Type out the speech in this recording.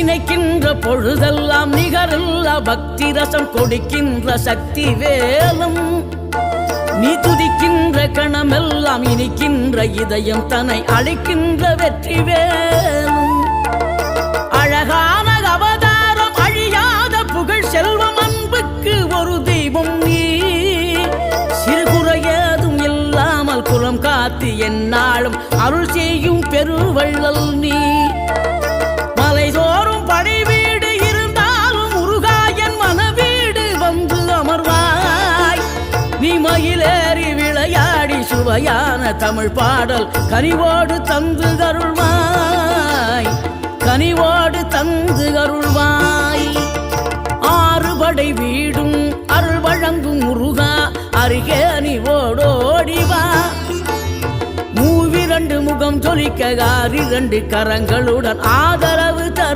நினைக்கின்ற பொழுதெல்லாம் நிகரில்லா பக்தி ரசம் கொடுக்கின்ற சக்தி வேலும் நீ துதிக்கின்ற கணமெல்லாம் இனிக்கின்ற இதயம் தன்னை அழைக்கின்ற வெற்றி வேலும் அழகான அவதாரம் அழியாத புகழ் செல்வம் அன்புக்கு ஒரு தெய்வம் நீ சிறுகுறையதும் இல்லாமல் குலம் காத்து எந்நாளும் அருள் செய்யும் பெருவள்ளல் நீ மலைதோறும் படை வீடு இருந்தாலும் முருகாயன் மனவீடு வந்து அமர்வாய் நீ மயிலேறி விளையாடி சுவையான தமிழ் பாடல் கனிவோடு தந்து அருள்வாய் கனிவோடு தந்து அருள்வாய் ஆறுபடை வீடும் அருள் வழங்கும் முருகா அருகே நீ ஓடோடிவா மூவிரண்டு முகம் ஜொலிக்க 6 கரங்களுடன் ஆதரவு தர